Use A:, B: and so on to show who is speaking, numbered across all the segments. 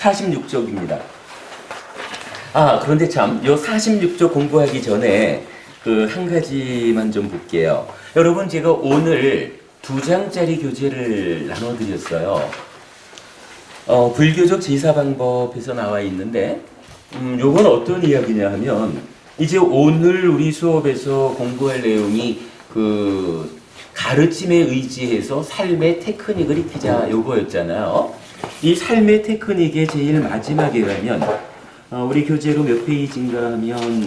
A: 46쪽입니다. 그런데 참, 요 46쪽 공부하기 전에 그 한 가지만 좀 볼게요. 여러분, 제가 오늘 2장짜리 교재를 나눠드렸어요. 불교적 제사 방법에서 나와 있는데, 요건 어떤 이야기냐 하면, 이제 오늘 우리 수업에서 공부할 내용이 그 가르침에 의지해서 삶의 테크닉을 익히자 요거였잖아요. 이 삶의 테크닉의 제일 마지막에 가면, 우리 교재로 몇 페이지인가 하면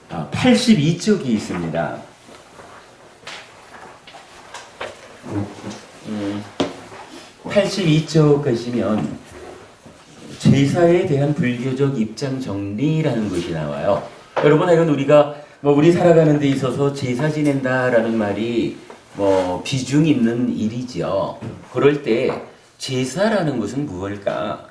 A: 82쪽이 있습니다. 82쪽 가시면 제사에 대한 불교적 입장 정리라는 것이 나와요. 여러분, 이건 우리가 우리 살아가는 데 있어서 제사 지낸다라는 말이 비중 있는 일이죠. 그럴 때 제사라는 것은 무엇일까?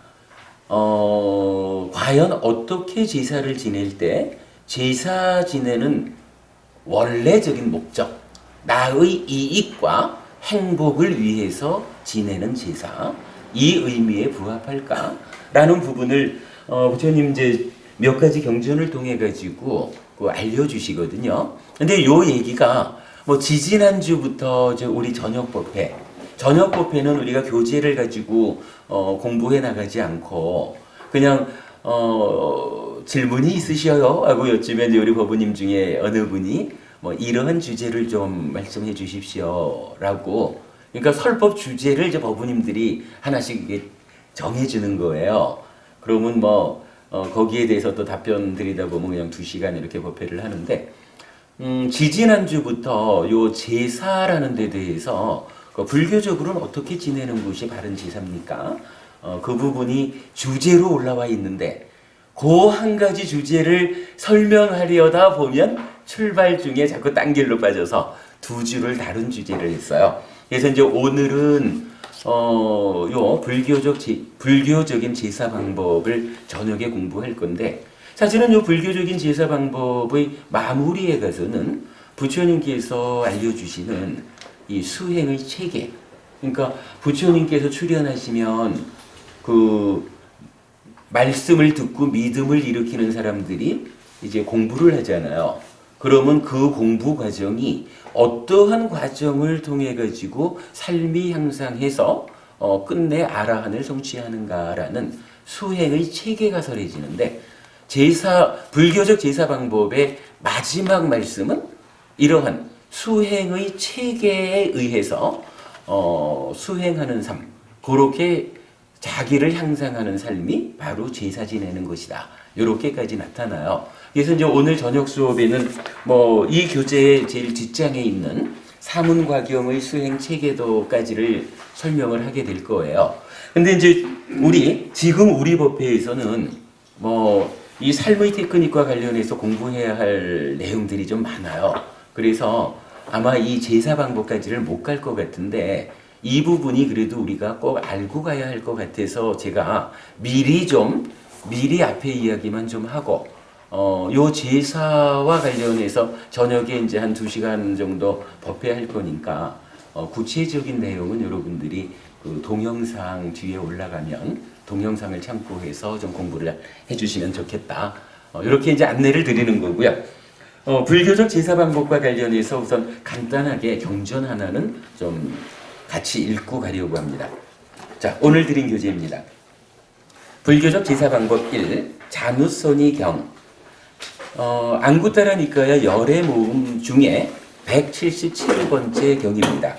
A: 과연 어떻게 제사를 지낼 때 제사 지내는 원래적인 목적, 나의 이익과 행복을 위해서 지내는 제사, 이 의미에 부합할까? 라는 부분을 부처님 이제 몇 가지 경전을 통해 가지고 알려주시거든요. 근데 요 얘기가 지지난주부터 우리 저녁법회는 우리가 교재를 가지고 공부해 나가지 않고 그냥 질문이 있으셔요 하고 여쭈면 우리 법우님 중에 어느 분이 이러한 주제를 좀 말씀해 주십시오 라고, 그러니까 설법 주제를 이제 법우님들이 하나씩 정해주는 거예요. 그러면 거기에 대해서 또 답변 드리다 보면 그냥 2시간 이렇게 법회를 하는데, 지지난주부터 요 제사라는 데 대해서 불교적으로는 어떻게 지내는 것이 바른 제사입니까? 그 부분이 주제로 올라와 있는데, 그 한 가지 주제를 설명하려다 보면 출발 중에 자꾸 딴 길로 빠져서 2주를 다른 주제를 했어요. 그래서 이제 오늘은 요 불교적인 제사 방법을 저녁에 공부할 건데, 사실은 요 불교적인 제사 방법의 마무리에 가서는 부처님께서 알려주시는 이 수행의 체계, 그러니까 부처님께서 출연하시면 그 말씀을 듣고 믿음을 일으키는 사람들이 이제 공부를 하잖아요. 그러면 그 공부 과정이 어떠한 과정을 통해 가지고 삶이 향상해서 끝내 아라한을 성취하는가라는 수행의 체계가 설해지는데, 불교적 제사 방법의 마지막 말씀은 이러한 수행의 체계에 의해서 수행하는 삶, 그렇게 자기를 향상하는 삶이 바로 제사 지내는 것이다. 이렇게까지 나타나요. 그래서 이제 오늘 저녁 수업에는 이 교재의 제일 뒷장에 있는 사문과경의 수행 체계도까지를 설명을 하게 될 거예요. 근데 이제 지금 우리 법회에서는 이 삶의 테크닉과 관련해서 공부해야 할 내용들이 좀 많아요. 그래서 아마 이 제사 방법까지를 못 갈 것 같은데, 이 부분이 그래도 우리가 꼭 알고 가야 할 것 같아서 제가 미리 앞에 이야기만 좀 하고, 요 제사와 관련해서 저녁에 이제 한 2시간 정도 법회할 거니까, 구체적인 내용은 여러분들이 그 동영상 뒤에 올라가면 동영상을 참고해서 좀 공부를 해주시면 좋겠다. 이렇게 이제 안내를 드리는 거고요. 불교적 제사 방법과 관련해서 우선 간단하게 경전 하나는 좀 같이 읽고 가려고 합니다. 자, 오늘 드린 교재입니다. 불교적 제사 방법 1, 자누소니 경. 앙구타라 니카야 열의 모음 중에 177번째 경입니다.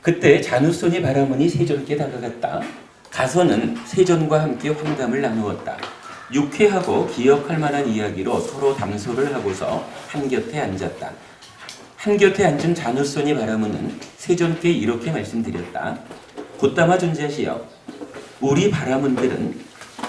A: 그때 자누손이 바라문이 세존께 다가갔다. 가서는 세존과 함께 환담을 나누었다. 유쾌하고 기억할 만한 이야기로 서로 담소를 하고서 한곁에 앉았다. 한곁에 앉은 자누손이 바라문은 세존께 이렇게 말씀드렸다. 곧다마 존자시여, 우리 바라문들은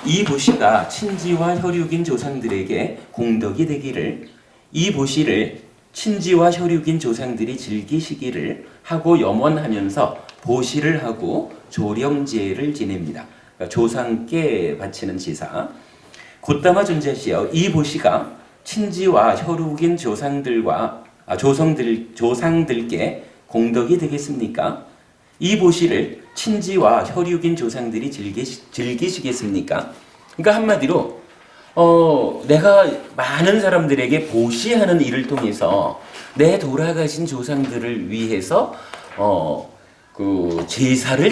A: 이 보시가 친지와 혈육인 조상들에게 공덕이 되기를, 이 보시를 친지와 혈육인 조상들이 즐기시기를 하고 염원하면서 보시를 하고 조령제를 지냅니다. 그러니까 조상께 바치는 제사. 곧다마 존자시여, 이 보시가 친지와 혈육인 조상들께 공덕이 되겠습니까? 이 보시를 친지와 혈육인 조상들이 즐기시겠습니까? 그러니까 한마디로 내가 많은 사람들에게 보시하는 일을 통해서 내 돌아가신 조상들을 위해서 그 제사를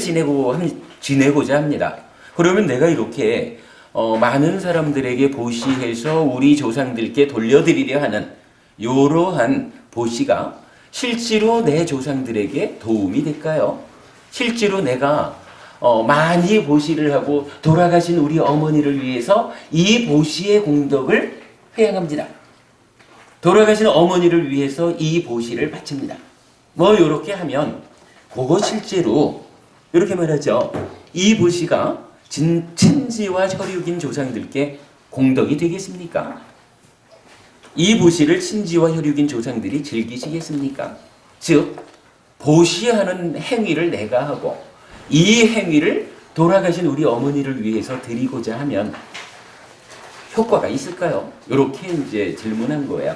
A: 지내고자 합니다. 그러면 내가 이렇게 많은 사람들에게 보시해서 우리 조상들께 돌려드리려 하는 이러한 보시가 실제로 내 조상들에게 도움이 될까요? 실제로 내가 많이 보시를 하고 돌아가신 우리 어머니를 위해서 이 보시의 공덕을 회양합니다. 돌아가신 어머니를 위해서 이 보시를 바칩니다. 뭐 이렇게 하면 그거 실제로 이렇게 말하죠. 이 보시가 친지와 혈육인 조상들께 공덕이 되겠습니까? 이 보시를 친지와 혈육인 조상들이 즐기시겠습니까? 즉 보시하는 행위를 내가 하고 이 행위를 돌아가신 우리 어머니를 위해서 드리고자 하면 효과가 있을까요? 이렇게 이제 질문한 거예요.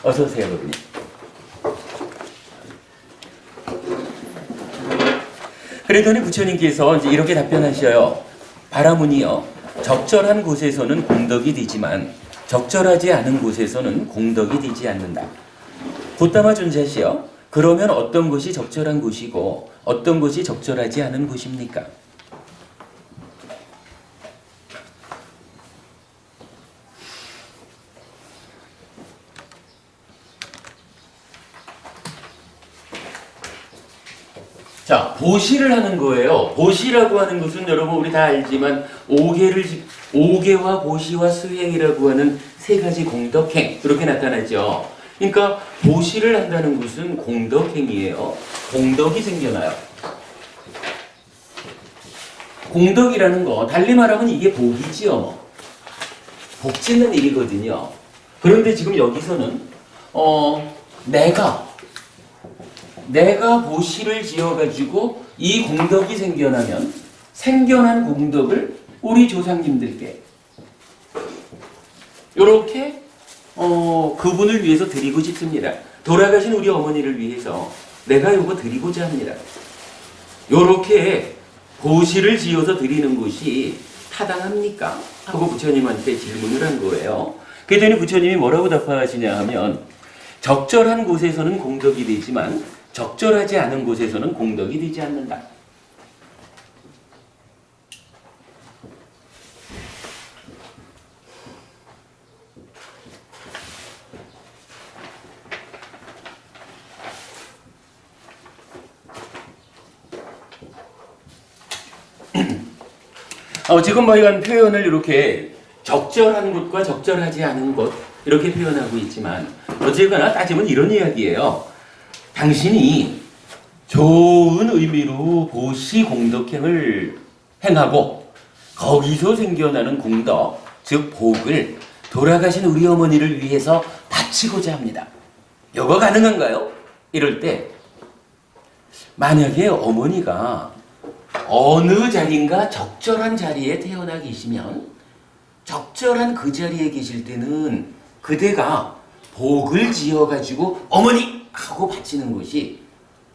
A: 어서 오세요, 여러분이. 그랬더니 부처님께서 이제 이렇게 답변하셔요. 바라무니여, 적절한 곳에서는 공덕이 되지만 적절하지 않은 곳에서는 공덕이 되지 않는다. 붓다마 존자시여, 그러면 어떤 것이 적절한 곳이고 어떤 것이 적절하지 않은 곳입니까? 자, 보시를 하는 거예요. 보시라고 하는 것은 여러분 우리 다 알지만 오계와 보시와 수행이라고 하는 세 가지 공덕행 이렇게 나타나죠. 그러니까 보시를 한다는 것은 공덕행이에요. 공덕이 생겨나요. 공덕이라는 거 달리 말하면 이게 복이지요. 뭐. 복 짓는 일이거든요. 그런데 지금 여기서는 내가 보시를 지어가지고 이 공덕이 생겨나면 생겨난 공덕을 우리 조상님들께 이렇게 그분을 위해서 드리고 싶습니다. 돌아가신 우리 어머니를 위해서 내가 이거 드리고자 합니다. 이렇게 보시를 지어서 드리는 것이 타당합니까? 하고 부처님한테 질문을 한 거예요. 그랬더니 부처님이 뭐라고 답하시냐 하면 적절한 곳에서는 공덕이 되지만 적절하지 않은 곳에서는 공덕이 되지 않는다. 지금 뭐 이런 표현을 이렇게 적절한 곳과 적절하지 않은 곳 이렇게 표현하고 있지만 어쨌거나 따지면 이런 이야기예요. 당신이 좋은 의미로 보시 공덕행을 행하고 거기서 생겨나는 공덕, 즉 복을 돌아가신 우리 어머니를 위해서 바치고자 합니다. 이거 가능한가요? 이럴 때 만약에 어머니가 어느 자리인가 적절한 자리에 태어나 계시면 적절한 그 자리에 계실 때는 그대가 복을 지어가지고 어머니! 하고 바치는 것이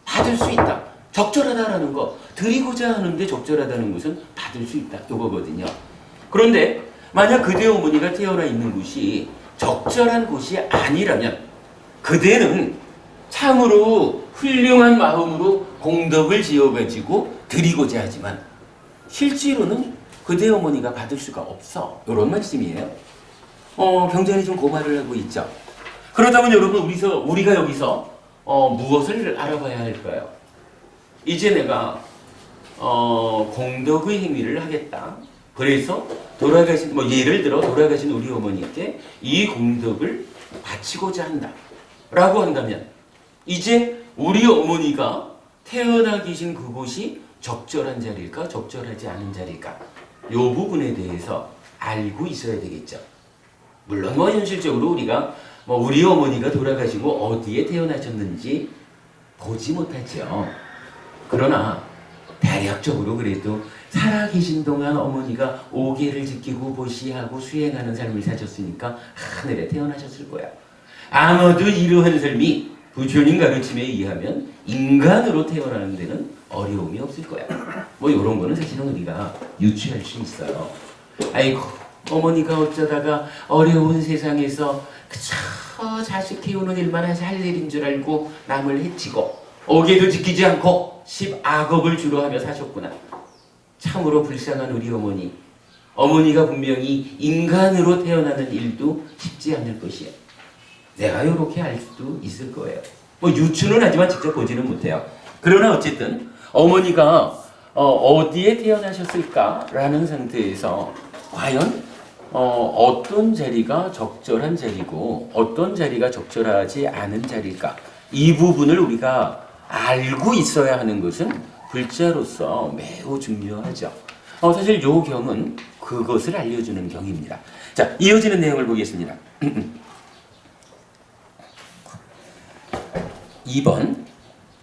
A: 받을 수 있다. 적절하다라는 거, 드리고자 하는데 적절하다는 것은 받을 수 있다. 이거거든요. 그런데 만약 그대 어머니가 태어나 있는 곳이 적절한 곳이 아니라면 그대는 참으로 훌륭한 마음으로 공덕을 지어가지고 드리고자 하지만 실제로는 그대 어머니가 받을 수가 없어. 이런 말씀이에요. 경전이 좀 고발을 하고 있죠. 그렇다면 여러분 우리가 여기서 무엇을 알아봐야 할까요? 이제 내가 공덕의 행위를 하겠다. 그래서 예를 들어 돌아가신 우리 어머니께 이 공덕을 바치고자 한다. 라고 한다면 이제 우리 어머니가 태어나 계신 그곳이 적절한 자리일까 적절하지 않은 자리일까 이 부분에 대해서 알고 있어야 되겠죠. 물론 현실적으로 우리가 우리 어머니가 돌아가시고 어디에 태어나셨는지 보지 못하죠. 그러나 대략적으로 그래도 살아계신 동안 어머니가 오계를 지키고 보시하고 수행하는 삶을 사셨으니까 하늘에 태어나셨을 거야. 아마도 이러한 삶이 부처님 가르침에 의하면 인간으로 태어나는 데는 어려움이 없을 거야. 뭐 이런 거는 사실은 우리가 유추할 수 있어요. 아이고 어머니가 어쩌다가 어려운 세상에서 그저 자식 키우는 일만 할 일인 줄 알고 남을 해치고 어개도 지키지 않고 10악업을 주로 하며 사셨구나. 참으로 불쌍한 우리 어머니. 어머니가 분명히 인간으로 태어나는 일도 쉽지 않을 것이에요. 내가 이렇게 알 수도 있을 거예요. 뭐 유추는 하지만 직접 보지는 못해요. 그러나 어쨌든 어머니가 어디에 태어나셨을까라는 상태에서 과연 어떤 자리가 적절한 자리고 어떤 자리가 적절하지 않은 자리일까? 이 부분을 우리가 알고 있어야 하는 것은 불자로서 매우 중요하죠. 사실 이 경은 그것을 알려주는 경입니다. 자, 이어지는 내용을 보겠습니다. 2번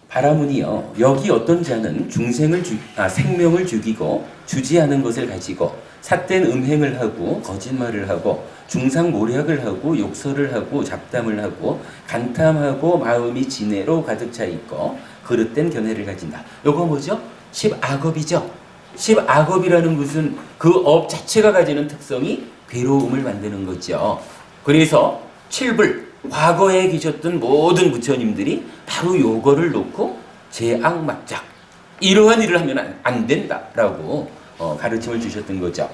A: 바라문이여 여기 어떤 자는 생명을 죽이고 주지 않은 것을 가지고 삿된 음행을 하고 거짓말을 하고 중상모략을 하고 욕설을 하고 잡담을 하고 간탐하고 마음이 진해로 가득 차 있고 그릇된 견해를 가진다. 요거 뭐죠? 10악업이죠. 10악업이라는 것은 그 업 자체가 가지는 특성이 괴로움을 만드는 거죠. 그래서 7불 과거에 계셨던 모든 부처님들이 바로 요거를 놓고 제악막작 이러한 일을 하면 안 된다라고 가르침을 주셨던 거죠.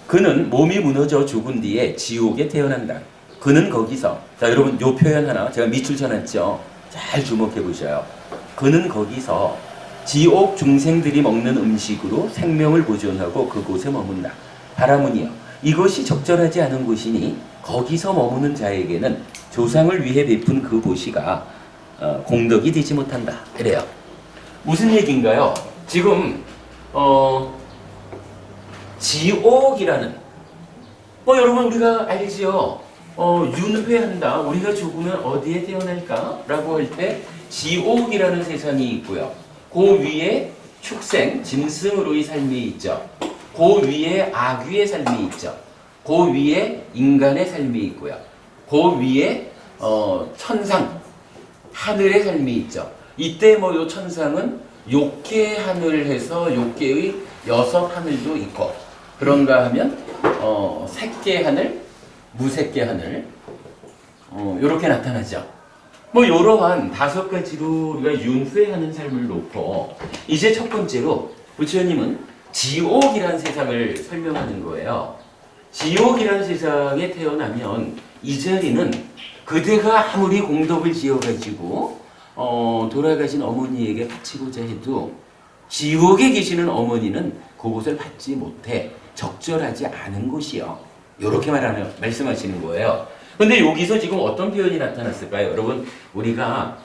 A: 그는 몸이 무너져 죽은 뒤에 지옥에 태어난다. 그는 거기서 자 여러분 요 표현 하나 제가 밑줄 쳐놨죠. 잘 주목해 보셔요. 그는 거기서 지옥 중생들이 먹는 음식으로 생명을 보존하고 그곳에 머문다. 바라문이여 이것이 적절하지 않은 곳이니 거기서 머무는 자에게는 조상을 위해 베푼 그 보시가 공덕이 되지 못한다. 그래요. 무슨 얘기인가요? 지금 지옥이라는 여러분 우리가 알지요. 윤회한다. 우리가 죽으면 어디에 태어날까? 라고 할 때 지옥이라는 세상이 있고요. 그 위에 축생, 짐승으로의 삶이 있죠. 그 위에 악귀의 삶이 있죠. 그 위에 인간의 삶이 있고요. 그 위에 천상, 하늘의 삶이 있죠. 이때 요 천상은 욕계 하늘 해서 욕계의 6 하늘도 있고 그런가 하면 색계 하늘, 무색계 하늘 요렇게 나타나죠. 이러한 5가지로 우리가 윤회하는 삶을 놓고 이제 첫 번째로 부처님은 지옥이라는 세상을 설명하는 거예요. 지옥이라는 세상에 태어나면 이 자리는 그대가 아무리 공덕을 지어가지고 돌아가신 어머니에게 바치고자 해도 지옥에 계시는 어머니는 그곳을 받지 못해 적절하지 않은 곳이요. 이렇게 말씀하시는 거예요. 근데 여기서 지금 어떤 표현이 나타났을까요? 여러분 우리가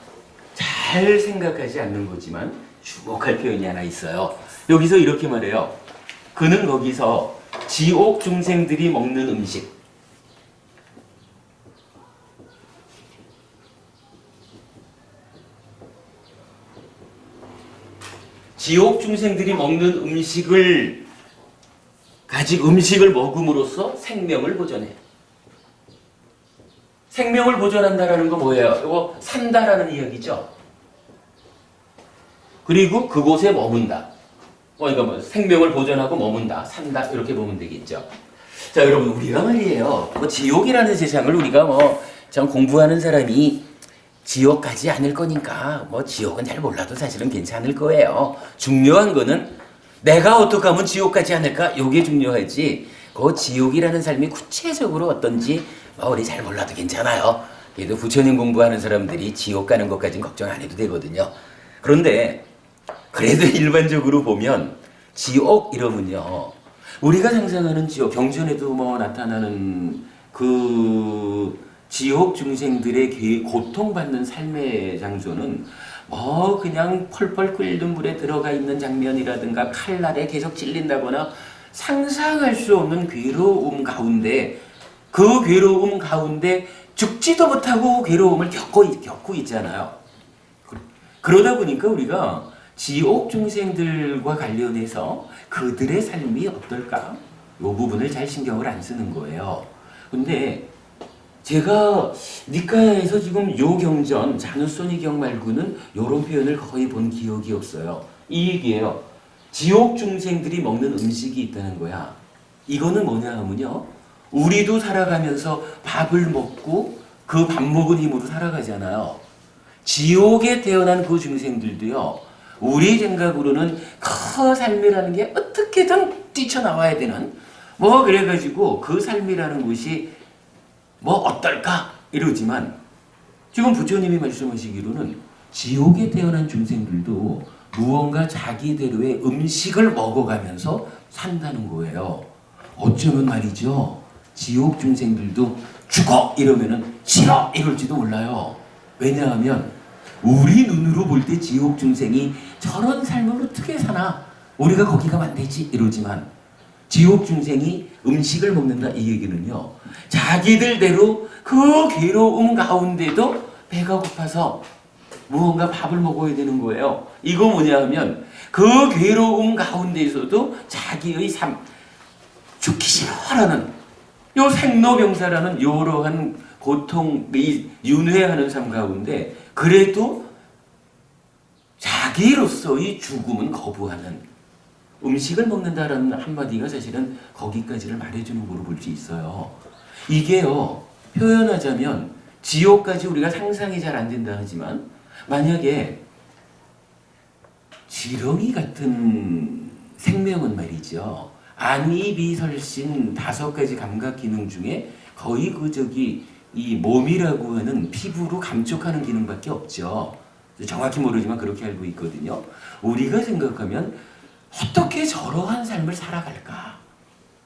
A: 잘 생각하지 않는 거지만 주목할 표현이 하나 있어요. 여기서 이렇게 말해요. 그는 거기서 지옥 중생들이 먹는 음식 지옥 중생들이 먹는 음식을 먹음으로써 생명을 보존해. 생명을 보존한다라는 거 뭐예요? 이거 산다라는 이야기죠. 그리고 그곳에 머문다. 이거 생명을 보존하고 머문다, 산다 이렇게 보면 되겠죠. 자 여러분 우리가 말이에요. 지옥이라는 세상을 우리가 참 공부하는 사람이 지옥 가지 않을 거니까 지옥은 잘 몰라도 사실은 괜찮을 거예요. 중요한 거는 내가 어떻게 하면 지옥 가지 않을까? 이게 중요하지. 그 지옥이라는 삶이 구체적으로 어떤지 우리 잘 몰라도 괜찮아요. 그래도 부처님 공부하는 사람들이 지옥 가는 것까지는 걱정 안 해도 되거든요. 그런데 그래도 일반적으로 보면 지옥 이러면요. 우리가 상상하는 지옥, 경전에도 나타나는 그 지옥 중생들의 고통받는 삶의 장소는 그냥 펄펄 끓는 물에 들어가 있는 장면이라든가 칼날에 계속 찔린다거나 상상할 수 없는 괴로움 가운데 그 괴로움 가운데 죽지도 못하고 괴로움을 겪고 있잖아요. 그러다 보니까 우리가 지옥 중생들과 관련해서 그들의 삶이 어떨까? 이 부분을 잘 신경을 안 쓰는 거예요. 근데 제가 니까야에서 지금 요경전, 자누소니경 말고는 이런 표현을 거의 본 기억이 없어요. 이 얘기예요. 지옥 중생들이 먹는 음식이 있다는 거야. 이거는 뭐냐 하면요, 우리도 살아가면서 밥을 먹고 그 밥 먹은 힘으로 살아가잖아요. 지옥에 태어난 그 중생들도요, 우리 생각으로는 그 삶이라는 게 어떻게든 뛰쳐나와야 되는, 뭐 그래가지고 그 삶이라는 것이 뭐 어떨까 이러지만, 지금 부처님이 말씀하시기로는 지옥에 태어난 중생들도 무언가 자기대로의 음식을 먹어가면서 산다는 거예요. 어쩌면 말이죠, 지옥 중생들도 죽어 이러면은 싫어 이럴지도 몰라요. 왜냐하면 우리 눈으로 볼 때 지옥 중생이 저런 삶을 어떻게 사나, 우리가 거기 가면 안 되지 이러지만, 지옥 중생이 음식을 먹는다 이 얘기는요, 자기들대로 그 괴로움 가운데도 배가 고파서 무언가 밥을 먹어야 되는 거예요. 이거 뭐냐 하면 그 괴로움 가운데에서도 자기의 삶, 죽기 싫어라는 요 생로병사라는 이러한 고통이 윤회하는 삶 가운데 그래도 자기로서의 죽음은 거부하는, 음식을 먹는다라는 한마디가 사실은 거기까지를 말해주는 거로 볼 수 있어요. 이게요, 표현하자면 지옥까지 우리가 상상이 잘 안 된다 하지만, 만약에 지렁이 같은 생명은 말이죠, 안이비설신 5가지 감각 기능 중에 거의 이 몸이라고 하는 피부로 감촉하는 기능밖에 없죠. 정확히 모르지만 그렇게 알고 있거든요. 우리가 생각하면 어떻게 저러한 삶을 살아갈까?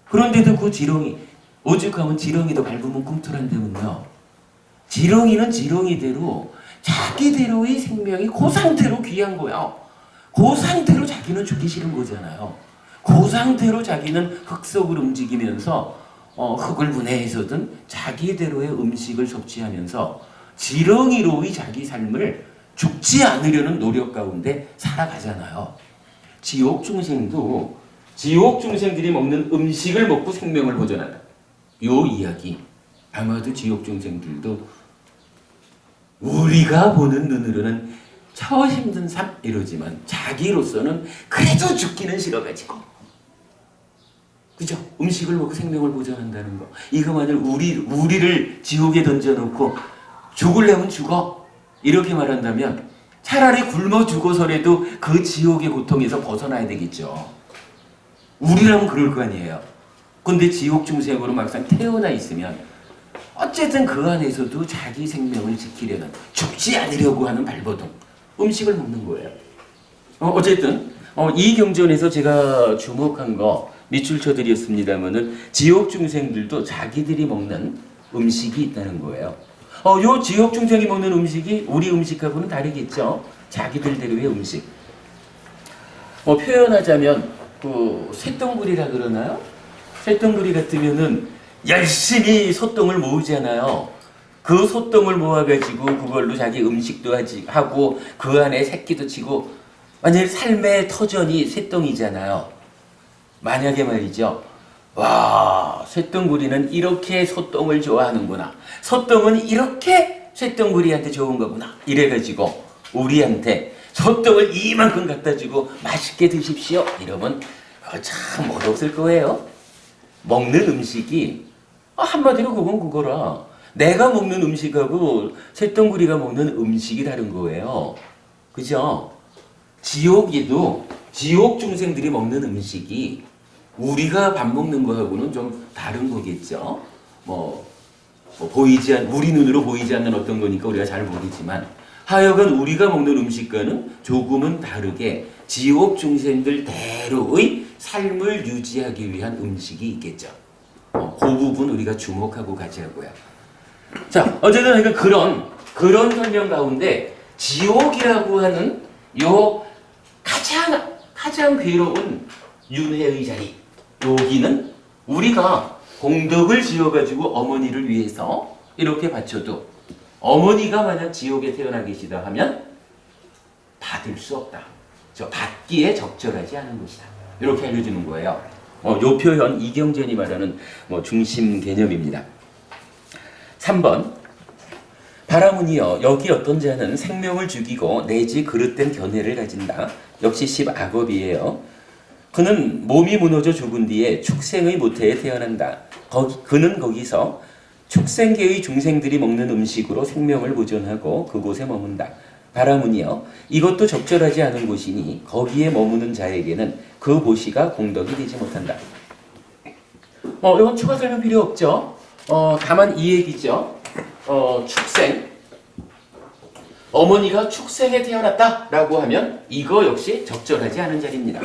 A: 그런데도 그 지렁이, 오죽하면 지렁이도 밟으면 꿈틀한다면요, 지렁이는 지렁이대로 자기대로의 생명이 그 상태로 귀한 거야. 그 상태로 자기는 죽기 싫은 거잖아요. 그 상태로 자기는 흙 속을 움직이면서 흙을 분해해서든 자기대로의 음식을 섭취하면서 지렁이로의 자기 삶을 죽지 않으려는 노력 가운데 살아가잖아요. 지옥 중생도 지옥 중생들이 먹는 음식을 먹고 생명을 보존한다. 요 이야기, 아마도 지옥 중생들도 우리가 보는 눈으로는 저 힘든 삶 이러지만 자기로서는 그래도 죽기는 싫어가지고, 그죠? 음식을 먹고 생명을 보존한다는 거. 이거 만약 우리를 지옥에 던져놓고 죽으려면 죽어 이렇게 말한다면 차라리 굶어 죽어서라도 그 지옥의 고통에서 벗어나야 되겠죠. 우리라면 그럴 거 아니에요. 근데 지옥 중생으로 막상 태어나 있으면 어쨌든 그 안에서도 자기 생명을 지키려는, 죽지 않으려고 하는 발버둥, 음식을 먹는 거예요. 어쨌든 이 경전에서 제가 주목한 거 밑줄 쳐드렸습니다만은, 지옥 중생들도 자기들이 먹는 음식이 있다는 거예요. 요 지옥 중생이 먹는 음식이 우리 음식하고는 다르겠죠. 자기들대로의 음식. 표현하자면 쇳덩굴이라 그러나요? 쇳덩굴이 같으면은 열심히 솥덩을 모으잖아요. 그 솥덩을 모아가지고 그걸로 자기 음식도 하고 그 안에 새끼도 치고, 완전히 삶의 터전이 쇳덩이잖아요. 만약에 말이죠, 와, 쇳덩구리는 이렇게 솥덩을 좋아하는구나, 솥덩은 이렇게 쇳덩구리한테 좋은 거구나 이래가지고 우리한테 솥덩을 이만큼 갖다 주고 맛있게 드십시오 이러면 참 멋없을 거예요. 먹는 음식이 한마디로 그건 그거라. 내가 먹는 음식하고 쇳덩구리가 먹는 음식이 다른 거예요. 그죠? 지옥에도 지옥 중생들이 먹는 음식이 우리가 밥 먹는 거하고는 좀 다른 거겠죠. 우리 눈으로 보이지 않는 어떤 거니까 우리가 잘 모르지만, 하여간 우리가 먹는 음식과는 조금은 다르게 지옥 중생들대로의 삶을 유지하기 위한 음식이 있겠죠. 그 부분 우리가 주목하고 가자고요. 자, 어쨌든 그러니까 그런 설명 가운데 지옥이라고 하는 요 가장 괴로운 윤회의 자리, 여기는 우리가 공덕을 지어가지고 어머니를 위해서 이렇게 바쳐도 어머니가 만약 지옥에 태어나 계시다 하면 받을 수 없다. 받기에 적절하지 않은 것이다. 이렇게 알려주는 거예요. 요 표현 이경전이 말하는 중심 개념입니다. 3번 바라문이여 여기 어떤 자는 생명을 죽이고 내지 그릇된 견해를 가진다. 역시 10악업이에요. 그는 몸이 무너져 죽은 뒤에 축생의 모태에 태어난다. 그는 거기서 축생계의 중생들이 먹는 음식으로 생명을 보존하고 그곳에 머문다. 바라문이여 이것도 적절하지 않은 곳이니 거기에 머무는 자에게는 그 보시가 공덕이 되지 못한다. 이건 추가 설명 필요 없죠. 다만 이 얘기죠. 축생 어머니가 축생에 태어났다라고 하면 이거 역시 적절하지 않은 자리입니다.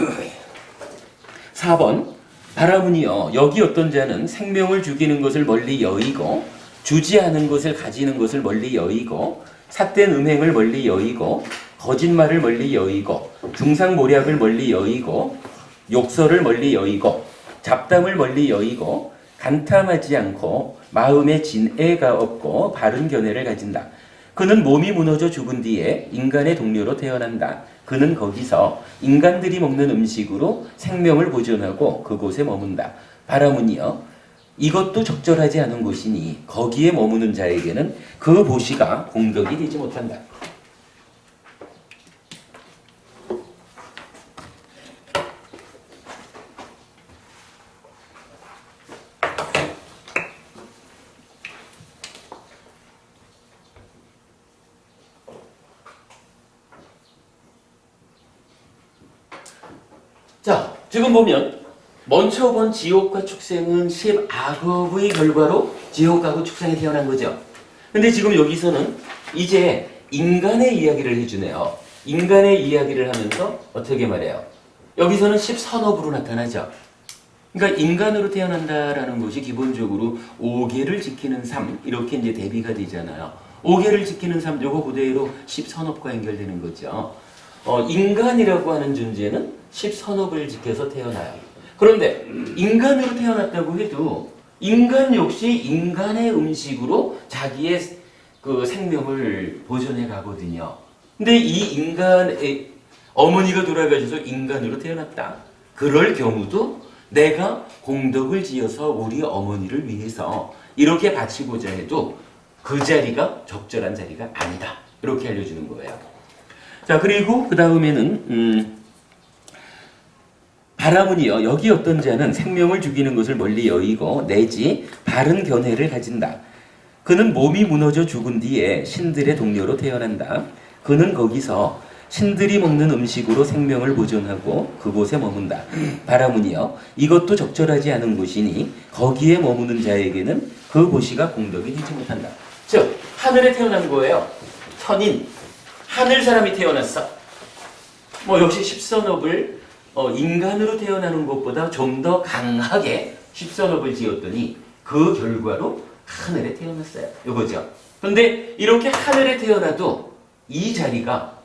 A: 4번 바라문이여 여기 어떤 자는 생명을 죽이는 것을 멀리 여의고 주지하는 것을 가지는 것을 멀리 여의고 삿된 음행을 멀리 여의고 거짓말을 멀리 여의고 중상모략을 멀리 여의고 욕설을 멀리 여의고 잡담을 멀리 여의고 간탐하지 않고 마음에 진애가 없고 바른 견해를 가진다. 그는 몸이 무너져 죽은 뒤에 인간의 동료로 태어난다. 그는 거기서 인간들이 먹는 음식으로 생명을 보존하고 그곳에 머문다. 바라문이여 이것도 적절하지 않은 곳이니 거기에 머무는 자에게는 그 보시가 공덕이 되지 못한다. 자, 지금 보면 먼저 본 지옥과 축생은 10악업의 결과로 지옥 가고 축생에 태어난 거죠. 근데 지금 여기서는 이제 인간의 이야기를 해주네요. 인간의 이야기를 하면서 어떻게 말해요? 여기서는 10선업으로 나타나죠. 그러니까 인간으로 태어난다라는 것이 기본적으로 5계를 지키는 삶 이렇게 이제 대비가 되잖아요. 5계를 지키는 삶 요거 그대로 10선업과 연결되는 거죠. 인간이라고 하는 존재는 10선업을 지켜서 태어나요. 그런데 인간으로 태어났다고 해도 인간 역시 인간의 음식으로 자기의 그 생명을 보존해 가거든요. 근데 이 인간의 어머니가 돌아가셔서 인간으로 태어났다. 그럴 경우도 내가 공덕을 지어서 우리 어머니를 위해서 이렇게 바치고자 해도 그 자리가 적절한 자리가 아니다. 이렇게 알려주는 거예요. 자, 그리고 그 다음에는 바라문이여 여기 어떤 자는 생명을 죽이는 것을 멀리 여의고 내지 바른 견해를 가진다. 그는 몸이 무너져 죽은 뒤에 신들의 동료로 태어난다. 그는 거기서 신들이 먹는 음식으로 생명을 보존하고 그곳에 머문다. 바라문이여 이것도 적절하지 않은 곳이니 거기에 머무는 자에게는 그 보시가 공덕이 되지 못한다. 즉 하늘에 태어난 거예요. 천인 하늘 사람이 태어났어. 역시 십선업을 인간으로 태어나는 것보다 좀 더 강하게 십선업을 지었더니 그 결과로 하늘에 태어났어요. 이거죠. 그런데 이렇게 하늘에 태어나도 이 자리가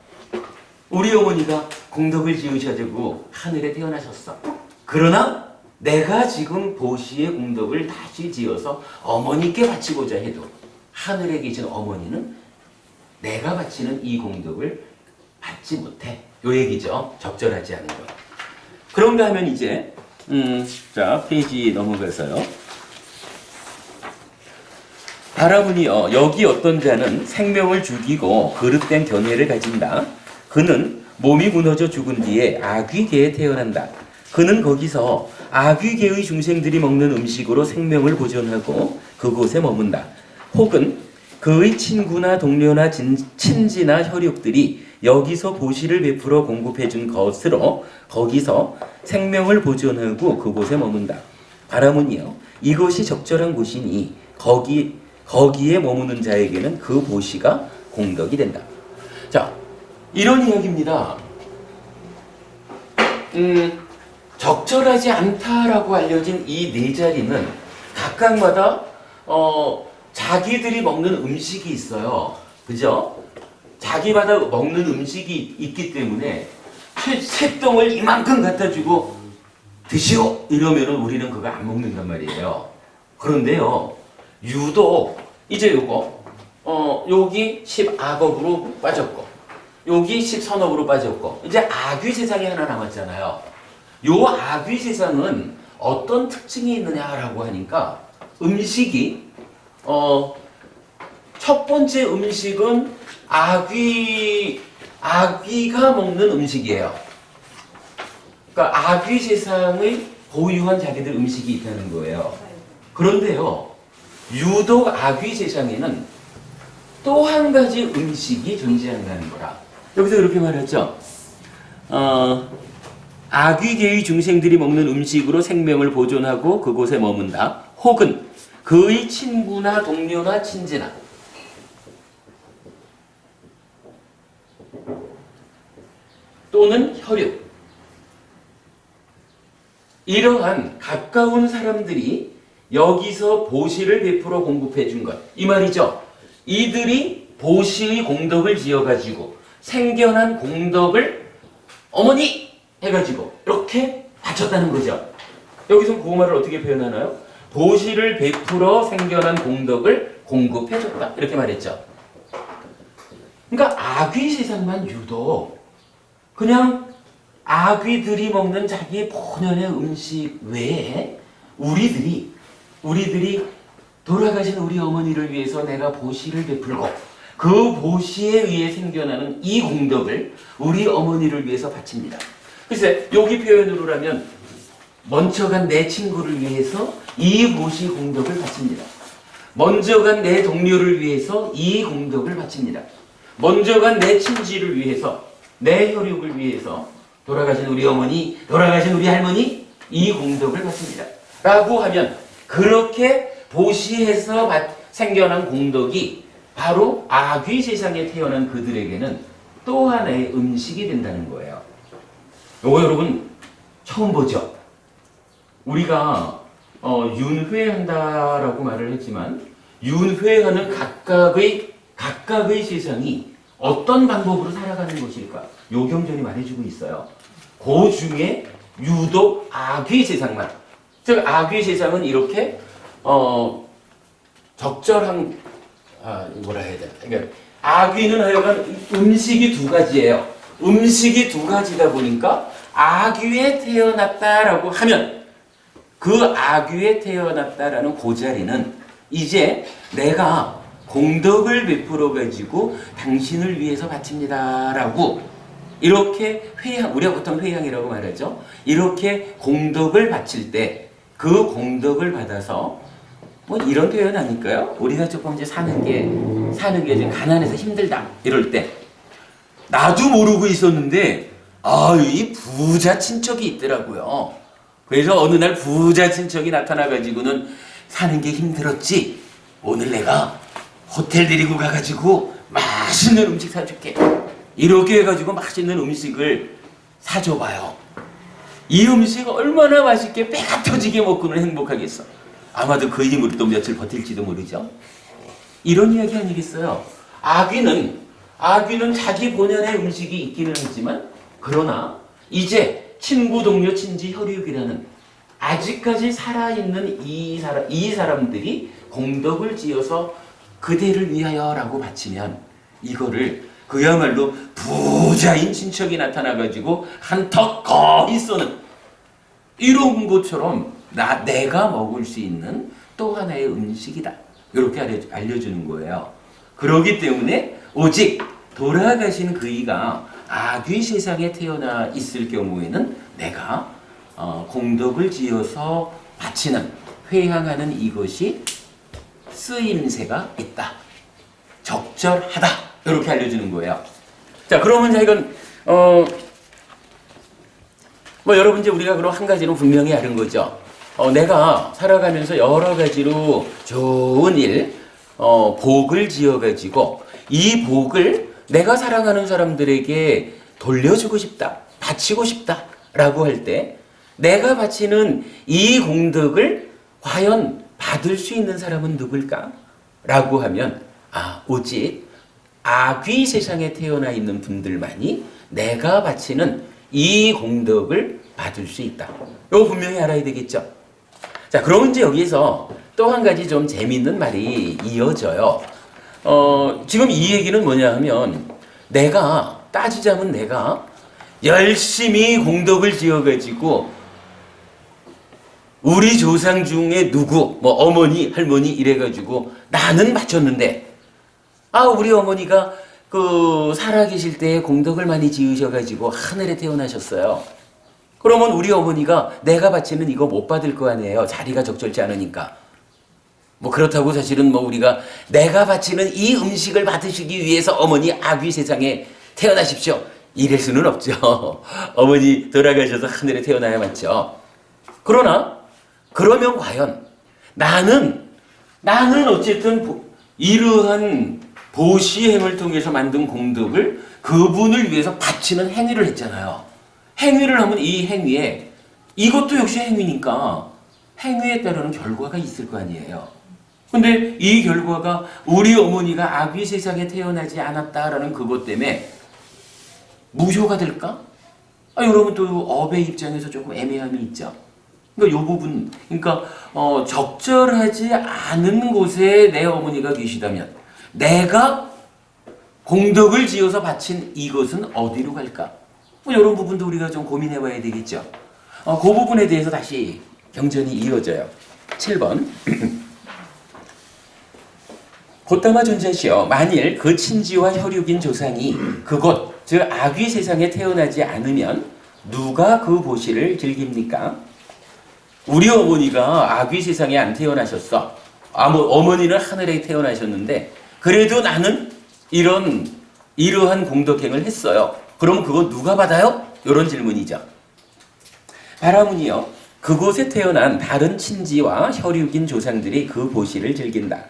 A: 우리 어머니가 공덕을 지으셔가지고 하늘에 태어나셨어. 그러나 내가 지금 보시의 공덕을 다시 지어서 어머니께 바치고자 해도 하늘에 계신 어머니는 내가 바치는 이 공덕을 받지 못해. 요 얘기죠. 적절하지 않은 것. 그런가 하면 이제 자 페이지 넘어가서요. 바라문이여 여기 어떤 자는 생명을 죽이고 그릇된 견해를 가진다. 그는 몸이 무너져 죽은 뒤에 아귀계에 태어난다. 그는 거기서 아귀계의 중생들이 먹는 음식으로 생명을 보존하고 그곳에 머문다. 혹은 그의 친구나 동료나 친지나 혈육들이 여기서 보시를 베풀어 공급해준 것으로 거기서 생명을 보존하고 그곳에 머문다. 바라문이여 이것이 적절한 곳이니 거기에 머무는 자에게는 그 보시가 공덕이 된다. 자, 이런 이야기입니다. 적절하지 않다라고 알려진 이 네 자리는 각각마다 자기들이 먹는 음식이 있어요. 그죠? 자기마다 먹는 음식이 있기 때문에 새똥을 이만큼 갖다 주고 드시오 이러면은 우리는 그거 안 먹는단 말이에요. 그런데요, 유독 이제 요거 여기 10악업으로 빠졌고 여기 10선업으로 빠졌고 이제 악귀 세상이 하나 남았잖아요. 요 악귀 세상은 어떤 특징이 있느냐라고 하니까 음식이 첫 번째 음식은 아귀가 먹는 음식이에요. 그러니까 아귀 세상의 고유한 자기들 음식이 있다는 거예요. 그런데요, 유독 아귀 세상에는 또 한 가지 음식이 존재한다는 거라. 여기서 이렇게 말했죠. 아귀계의 중생들이 먹는 음식으로 생명을 보존하고 그곳에 머문다. 혹은 그의 친구나 동료나 친지나 또는 혈육, 이러한 가까운 사람들이 여기서 보시를 베풀어 공급해 준 것. 이 말이죠. 이들이 보시의 공덕을 지어가지고 생겨난 공덕을 어머니 해가지고 이렇게 바쳤다는 거죠. 여기서 그 말을 어떻게 표현하나요? 보시를 베풀어 생겨난 공덕을 공급해 줬다. 이렇게 말했죠. 그러니까 아귀 세상만 유독 그냥 아귀들이 먹는 자기 본연의 음식 외에 우리들이 돌아가신 우리 어머니를 위해서 내가 보시를 베풀고 그 보시에 의해 생겨나는 이 공덕을 우리 어머니를 위해서 바칩니다. 글쎄 여기 표현으로라면 먼저 간 내 친구를 위해서 이 보시 공덕을 바칩니다. 먼저 간 내 동료를 위해서 이 공덕을 바칩니다. 먼저 간 내 친지를 위해서, 내 혈육을 위해서 돌아가신 우리 어머니, 돌아가신 우리 할머니 이 공덕을 바칩니다. 라고 하면 그렇게 보시에서 생겨난 공덕이 바로 아귀 세상에 태어난 그들에게는 또 하나의 음식이 된다는 거예요. 이거 여러분 처음 보죠? 우리가 윤회한다라고 말을 했지만 윤회하는 각각의 세상이 어떤 방법으로 살아가는 것일까? 요경전이 말해주고 있어요. 그 중에 유독 아귀 세상만, 즉 아귀 세상은 이렇게 적절한 뭐라 해야 되나? 그러니까 아귀는 하여간 음식이 두 가지예요. 음식이 두 가지다 보니까 아귀에 태어났다라고 하면 그 아귀에 태어났다라는 그 자리는 이제 내가 공덕을 베풀어 가지고 당신을 위해서 바칩니다라고 이렇게 우리가 보통 회향이라고 말하죠. 이렇게 공덕을 바칠 때 그 공덕을 받아서 뭐 이런 표현 아닐까요? 우리가 조금 이제 사는 게 좀 가난해서 힘들다 이럴 때 나도 모르고 있었는데 이 부자 친척이 있더라고요. 그래서 어느 날 부자 친척이 나타나가지고는 사는 게 힘들었지. 오늘 내가 호텔 데리고 가가지고 맛있는 음식 사줄게. 이렇게 해가지고 맛있는 음식을 사줘봐요. 이 음식 얼마나 맛있게 배가 터지게 먹고는 행복하겠어. 아마도 그 힘으로 또 며칠 버틸지도 모르죠. 이런 이야기 아니겠어요? 아귀는 자기 본연의 음식이 있기는 하지만 그러나 이제 친구, 동료, 친지, 혈육이라는 아직까지 살아있는 이 사람들이 공덕을 지어서 그대를 위하여라고 바치면 이거를 그야말로 부자인 친척이 나타나가지고 한턱 거의 쏘는 이런 것처럼 내가 먹을 수 있는 또 하나의 음식이다. 이렇게 알려주는 거예요. 그렇기 때문에 오직 돌아가신 그이가 아귀 세상에 태어나 있을 경우에는 내가 공덕을 지어서 바치는 회향하는 이것이 쓰임새가 있다. 적절하다. 이렇게 알려주는 거예요. 자, 그러면 이건 여러분 이제 우리가 그럼 한 가지는 분명히 아는 거죠. 내가 살아가면서 여러 가지로 좋은 일, 복을 지어가지고 이 복을 내가 사랑하는 사람들에게 돌려주고 싶다, 바치고 싶다라고 할 때 내가 바치는 이 공덕을 과연 받을 수 있는 사람은 누굴까? 라고 하면 오직 아귀 세상에 태어나 있는 분들만이 내가 바치는 이 공덕을 받을 수 있다. 이거 분명히 알아야 되겠죠? 자, 그러면 이제 여기서 또 한 가지 좀 재밌는 말이 이어져요. 지금 이 얘기는 뭐냐 하면 따지자면 내가 열심히 공덕을 지어가지고 우리 조상 중에 누구, 어머니, 할머니 이래가지고 나는 바쳤는데 우리 어머니가 살아계실 때에 공덕을 많이 지으셔가지고 하늘에 태어나셨어요. 그러면 우리 어머니가 내가 바치는 이거 못 받을 거 아니에요. 자리가 적절치 않으니까. 그렇다고 사실은 우리가 내가 바치는 이 음식을 받으시기 위해서 어머니 아귀 세상에 태어나십시오. 이럴 수는 없죠. 어머니 돌아가셔서 하늘에 태어나야 맞죠. 그러면 과연 나는 어쨌든 이러한 보시행을 통해서 만든 공덕을 그분을 위해서 바치는 행위를 했잖아요. 행위를 하면 이 행위에 이것도 역시 행위니까 행위에 따르는 결과가 있을 거 아니에요. 근데 이 결과가 우리 어머니가 아귀 세상에 태어나지 않았다라는 그것 때문에 무효가 될까? 여러분 또 업의 입장에서 조금 애매함이 있죠. 그러니까 이 부분, 적절하지 않은 곳에 내 어머니가 계시다면 내가 공덕을 지어서 바친 이것은 어디로 갈까? 이런 부분도 우리가 좀 고민해 봐야 되겠죠. 그 부분에 대해서 다시 경전이 이어져요. 7번. 곧다마 존자시여, 만일 그 친지와 혈육인 조상이 그곳 즉 아귀 세상에 태어나지 않으면 누가 그 보시를 즐깁니까? 우리 어머니가 아귀 세상에 안 태어나셨어. 어머니는 하늘에 태어나셨는데 그래도 나는 이러한 공덕행을 했어요. 그럼 그거 누가 받아요? 이런 질문이죠. 바라문이여, 그곳에 태어난 다른 친지와 혈육인 조상들이 그 보시를 즐긴다.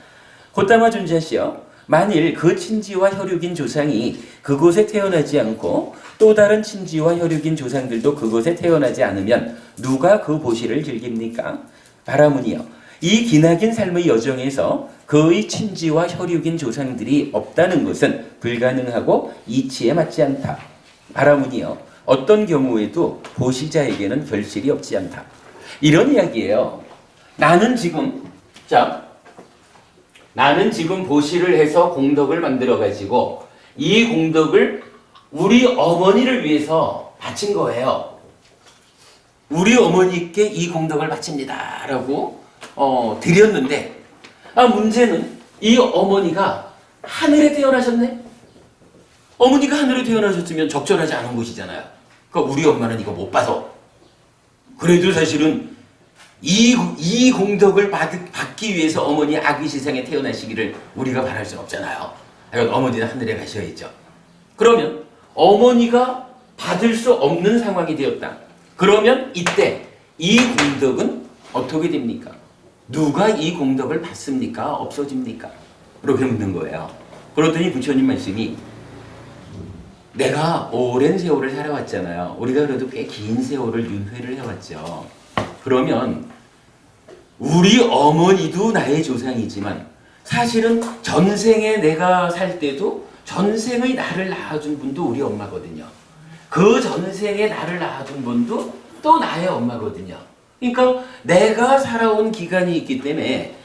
A: 곧다마 존자시여, 만일 그 친지와 혈육인 조상이 그곳에 태어나지 않고 또 다른 친지와 혈육인 조상들도 그곳에 태어나지 않으면 누가 그 보시를 즐깁니까? 바라문이여, 이 기나긴 삶의 여정에서 그의 친지와 혈육인 조상들이 없다는 것은 불가능하고 이치에 맞지 않다. 바라문이여, 어떤 경우에도 보시자에게는 결실이 없지 않다. 이런 이야기예요. 나는 지금 보시를 해서 공덕을 만들어가지고 이 공덕을 우리 어머니를 위해서 바친 거예요. 우리 어머니께 이 공덕을 바칩니다 라고 드렸는데 문제는 이 어머니가 하늘에 태어나셨네? 어머니가 하늘에 태어나셨으면 적절하지 않은 곳이잖아요. 그러니까 우리 엄마는 이거 못 받아. 그래도 사실은 이 공덕을 받기 위해서 어머니 아귀 세상에 태어나시기를 우리가 바랄 수는 없잖아요. 어머니는 하늘에 가셔야죠. 그러면 어머니가 받을 수 없는 상황이 되었다. 그러면 이때 이 공덕은 어떻게 됩니까? 누가 이 공덕을 받습니까? 없어집니까? 그렇게 묻는 거예요. 그러더니 부처님 말씀이 내가 오랜 세월을 살아왔잖아요. 우리가 그래도 꽤 긴 세월을 윤회를 해왔죠. 그러면 우리 어머니도 나의 조상이지만 사실은 전생에 내가 살 때도 전생의 나를 낳아준 분도 우리 엄마거든요. 그 전생에 나를 낳아준 분도 또 나의 엄마거든요. 그러니까 내가 살아온 기간이 있기 때문에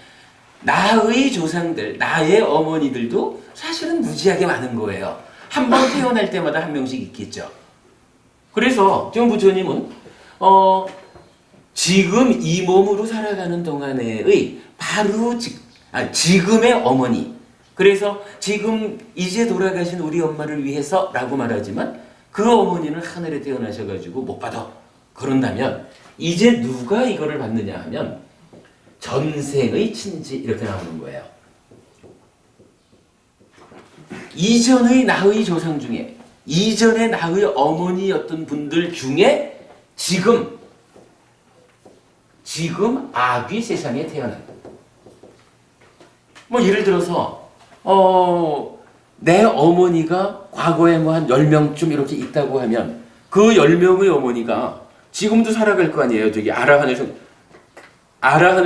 A: 나의 조상들, 나의 어머니들도 사실은 무지하게 많은 거예요. 한 번 태어날 때마다 한 명씩 있겠죠. 그래서 지금 부처님은 지금 이 몸으로 살아가는 동안의 바로 지금의 어머니, 그래서 지금 이제 돌아가신 우리 엄마를 위해서라고 말하지만 그 어머니는 하늘에 태어나셔가지고 못 받아. 그런다면 이제 누가 이거를 받느냐 하면 전생의 친지 이렇게 나오는 거예요. 이전의 나의 조상 중에, 이전의 나의 어머니였던 분들 중에 지금 아귀 세상에 태어난, 예를 들어서 내 어머니가 과거에 한 10명쯤 이렇게 있다고 하면 그 10명의 어머니가 지금도 살아갈 거 아니에요. 저기 아라한을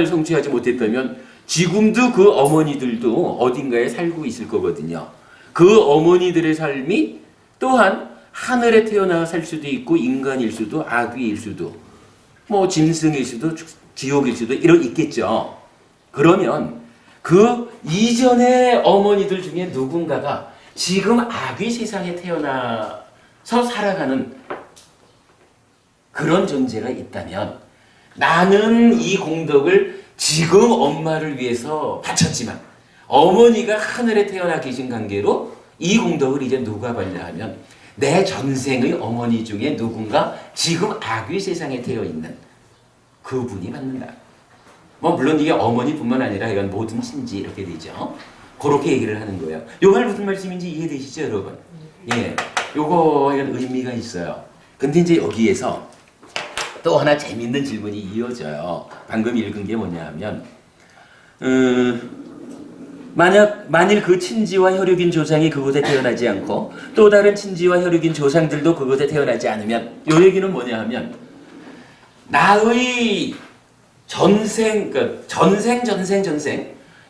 A: 성취하지 못했다면 지금도 그 어머니들도 어딘가에 살고 있을 거거든요. 그 어머니들의 삶이 또한 하늘에 태어나 살 수도 있고 인간일 수도 아귀일 수도 짐승일 수도 지옥일 수도 있겠죠. 그러면 그 이전의 어머니들 중에 누군가가 지금 아귀 세상에 태어나서 살아가는 그런 존재가 있다면 나는 이 공덕을 지금 엄마를 위해서 바쳤지만 어머니가 하늘에 태어나 계신 관계로 이 공덕을 이제 누가 받냐 하면 내 전생의 어머니 중에 누군가 지금 아귀 세상에 태어 있는 그분이 받는다. 뭐 물론 이게 어머니뿐만 아니라 이건 모든 친지 이렇게 되죠. 그렇게 얘기를 하는 거예요. 요 말 무슨 말씀인지 이해되시죠, 여러분? 예, 요거 이건 의미가 있어요. 근데 이제 여기에서 또 하나 재밌는 질문이 이어져요. 방금 읽은 게 뭐냐 하면 만일 그 친지와 혈육인 조상이 그곳에 태어나지 않고 또 다른 친지와 혈육인 조상들도 그곳에 태어나지 않으면 요 얘기는 뭐냐 하면 나의 전생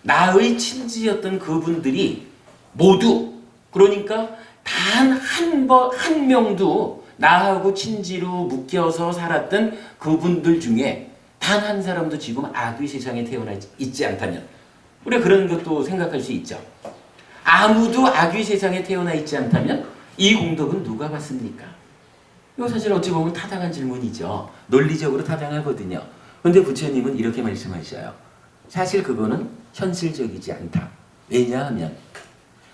A: 나의 친지였던 그분들이 모두 그러니까 단 한 명도 나하고 친지로 묶여서 살았던 그분들 중에 단 한 사람도 지금 아귀 세상에 태어나 있지 않다면 우리가 그런 것도 생각할 수 있죠. 아무도 아귀 세상에 태어나 있지 않다면 이 공덕은 누가 받습니까? 이거 사실 어찌 보면 타당한 질문이죠. 논리적으로 타당하거든요. 그런데 부처님은 이렇게 말씀하셔요. 사실 그거는 현실적이지 않다. 왜냐하면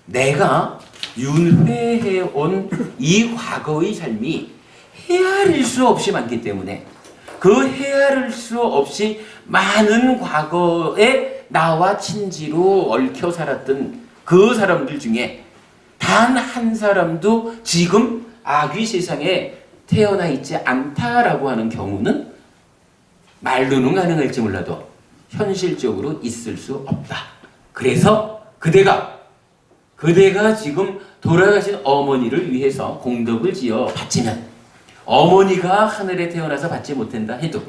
A: 내가 윤회해온 이 과거의 삶이 헤아릴 수 없이 많기 때문에 그 헤아릴 수 없이 많은 과거에 나와 친지로 얽혀 살았던 그 사람들 중에 단 한 사람도 지금 아귀 세상에 태어나 있지 않다라고 하는 경우는 말로는 가능할지 몰라도 현실적으로 있을 수 없다. 그래서 그대가 지금 돌아가신 어머니를 위해서 공덕을 지어 바치면 어머니가 하늘에 태어나서 받지 못한다 해도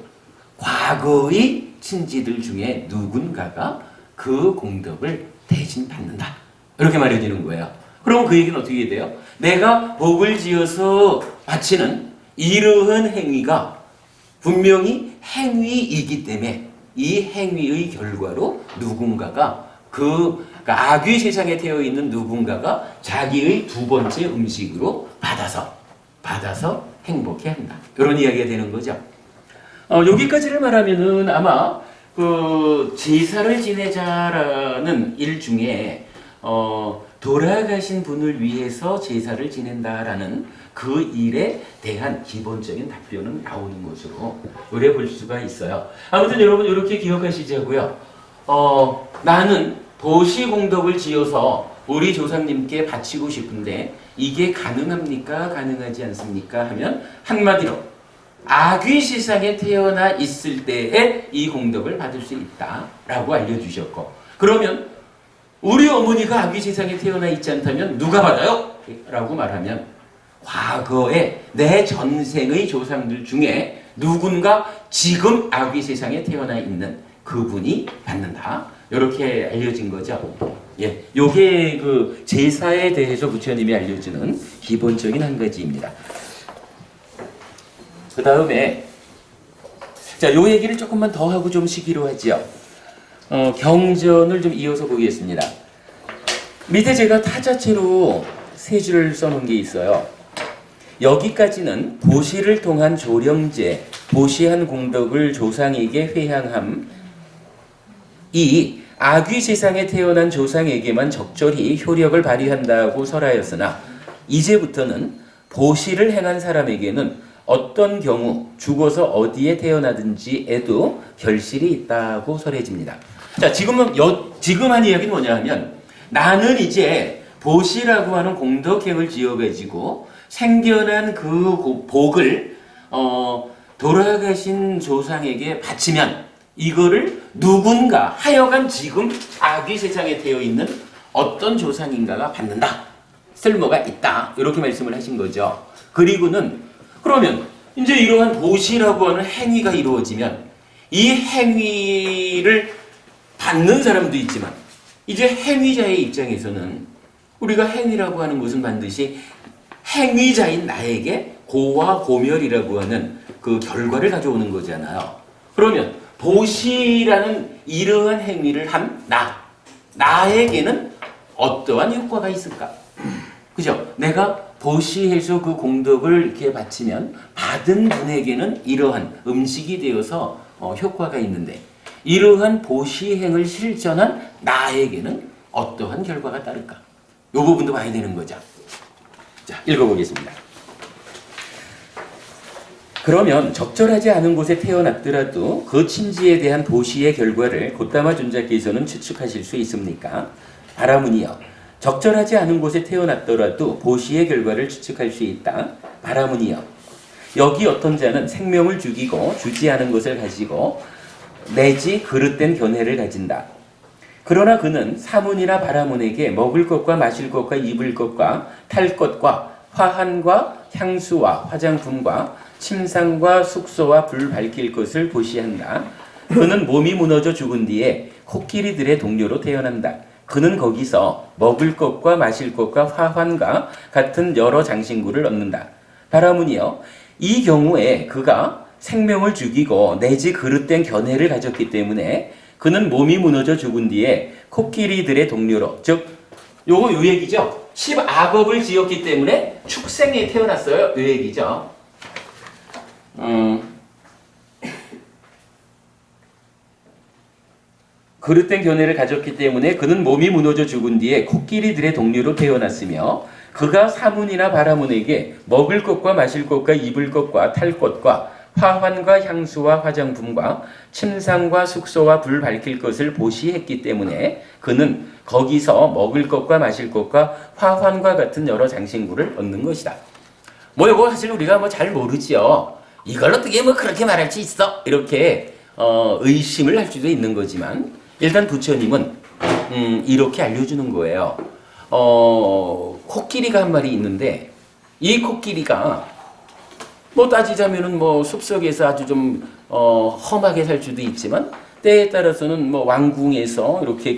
A: 과거의 친지들 중에 누군가가 그 공덕을 대신 받는다. 이렇게 말해주는 거예요. 그럼 그 얘기는 어떻게 돼요? 내가 복을 지어서 바치는 이러한 행위가 분명히 행위이기 때문에 이 행위의 결과로 누군가가 그러니까 아귀 세상에 태어 있는 누군가가 자기의 두 번째 음식으로 받아서 행복해한다. 이런 이야기가 되는 거죠. 여기까지를 말하면은 아마 그 제사를 지내자라는 일 중에 돌아가신 분을 위해서 제사를 지낸다라는 그 일에 대한 기본적인 답변은 나오는 것으로 우리가 볼 수가 있어요. 아무튼 여러분 이렇게 기억하시자고요. 나는 보시 공덕을 지어서 우리 조상님께 바치고 싶은데 이게 가능합니까? 가능하지 않습니까? 하면 한마디로 아귀 세상에 태어나 있을 때에 이 공덕을 받을 수 있다라고 알려주셨고 그러면 우리 어머니가 아귀 세상에 태어나 있지 않다면 누가 받아요? 라고 말하면 과거에 내 전생의 조상들 중에 누군가 지금 아귀 세상에 태어나 있는 그분이 받는다. 이렇게 알려진 거죠. 예, 요게 그 제사에 대해서 부처님이 알려주는 기본적인 한 가지입니다. 그 다음에 자, 요 얘기를 조금만 더 하고 좀 쉬기로 하죠. 경전을 좀 이어서 보겠습니다. 밑에 제가 타자체로 세 줄을 써놓은 게 있어요. 여기까지는 보시를 통한 조령제, 보시한 공덕을 조상에게 회향함, 이 아귀 세상에 태어난 조상에게만 적절히 효력을 발휘한다고 설하였으나 이제부터는 보시를 행한 사람에게는 어떤 경우 죽어서 어디에 태어나든지에도 결실이 있다고 설해집니다. 자, 지금 한 이야기는 뭐냐 하면 나는 이제 보시라고 하는 공덕행을 지어가지고 생겨난 그 복을 돌아가신 조상에게 바치면 이거를 누군가 하여간 지금 아귀 세상에 되어 있는 어떤 조상인가가 받는다. 쓸모가 있다. 이렇게 말씀을 하신 거죠. 그리고는 그러면 이제 이러한 보시라고 하는 행위가 이루어지면 이 행위를 받는 사람도 있지만 이제 행위자의 입장에서는 우리가 행위라고 하는 것은 반드시 행위자인 나에게 고와 고멸이라고 하는 그 결과를 가져오는 거잖아요. 그러면 보시라는 이러한 행위를 한 나에게는 어떠한 효과가 있을까? 그죠? 내가 보시해서 그 공덕을 이렇게 바치면 받은 분에게는 이러한 음식이 되어서 효과가 있는데 이러한 보시행을 실천한 나에게는 어떠한 결과가 따를까? 이 부분도 봐야 되는 거죠. 자, 읽어보겠습니다. 그러면 적절하지 않은 곳에 태어났더라도 그 친지에 대한 보시의 결과를 곧다마 존자께서는 추측하실 수 있습니까? 바라문이여, 적절하지 않은 곳에 태어났더라도 보시의 결과를 추측할 수 있다. 바라문이여, 여기 어떤 자는 생명을 죽이고 주지 않은 것을 가지고 내지 그릇된 견해를 가진다. 그러나 그는 사문이나 바라문에게 먹을 것과 마실 것과 입을 것과 탈 것과 화환과 향수와 화장품과 침상과 숙소와 불 밝힐 것을 보시한다. 그는 몸이 무너져 죽은 뒤에 코끼리들의 동료로 태어난다. 그는 거기서 먹을 것과 마실 것과 화환과 같은 여러 장신구를 얻는다. 바라문이여, 이 경우에 그가 생명을 죽이고 내지 그릇된 견해를 가졌기 때문에 그는 몸이 무너져 죽은 뒤에 코끼리들의 동료로, 즉 요거 요 얘기죠. 10악업을 지었기 때문에 축생에 태어났어요. 요 얘기죠. 그릇된 견해를 가졌기 때문에 그는 몸이 무너져 죽은 뒤에 코끼리들의 동료로 태어났으며 그가 사문이나 바라문에게 먹을 것과 마실 것과 입을 것과 탈 것과 화환과 향수와 화장품과 침상과 숙소와 불 밝힐 것을 보시했기 때문에 그는 거기서 먹을 것과 마실 것과 화환과 같은 여러 장신구를 얻는 것이다. 뭐 이거 사실 우리가 뭐 잘 모르지요. 이걸 어떻게 뭐 그렇게 말할 수 있어? 이렇게 의심을 할 수도 있는 거지만 일단 부처님은 이렇게 알려주는 거예요. 코끼리가 한 마리 있는데 이 코끼리가 뭐 따지자면은 뭐 숲속에서 아주 좀 험하게 살 수도 있지만 때에 따라서는 뭐 왕궁에서 이렇게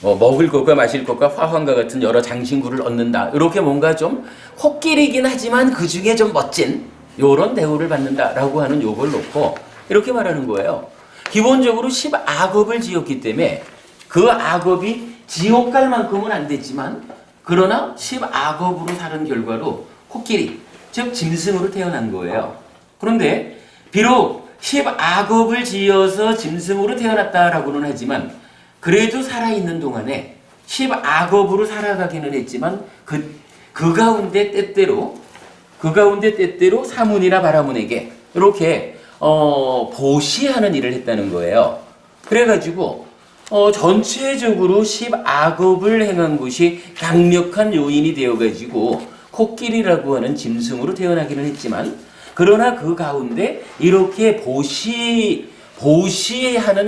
A: 먹을 것과 마실 것과 화환과 같은 여러 장신구를 얻는다. 이렇게 뭔가 좀 코끼리긴 하지만 그 중에 좀 멋진 요런 대우를 받는다라고 하는 요걸 놓고 이렇게 말하는 거예요. 기본적으로 10악업을 지었기 때문에 그 악업이 지옥 갈 만큼은 안 됐지만 그러나 10악업으로 사는 결과로 코끼리, 즉 짐승으로 태어난 거예요. 그런데 비록 10악업을 지어서 짐승으로 태어났다라고는 하지만 그래도 살아있는 동안에 10악업으로 살아가기는 했지만 그 가운데 때때로 사문이나 바라문에게 이렇게 보시하는 일을 했다는 거예요. 그래가지고 전체적으로 10악업을 행한 것이 강력한 요인이 되어가지고 코끼리라고 하는 짐승으로 태어나기는 했지만 그러나 그 가운데 이렇게 보시하는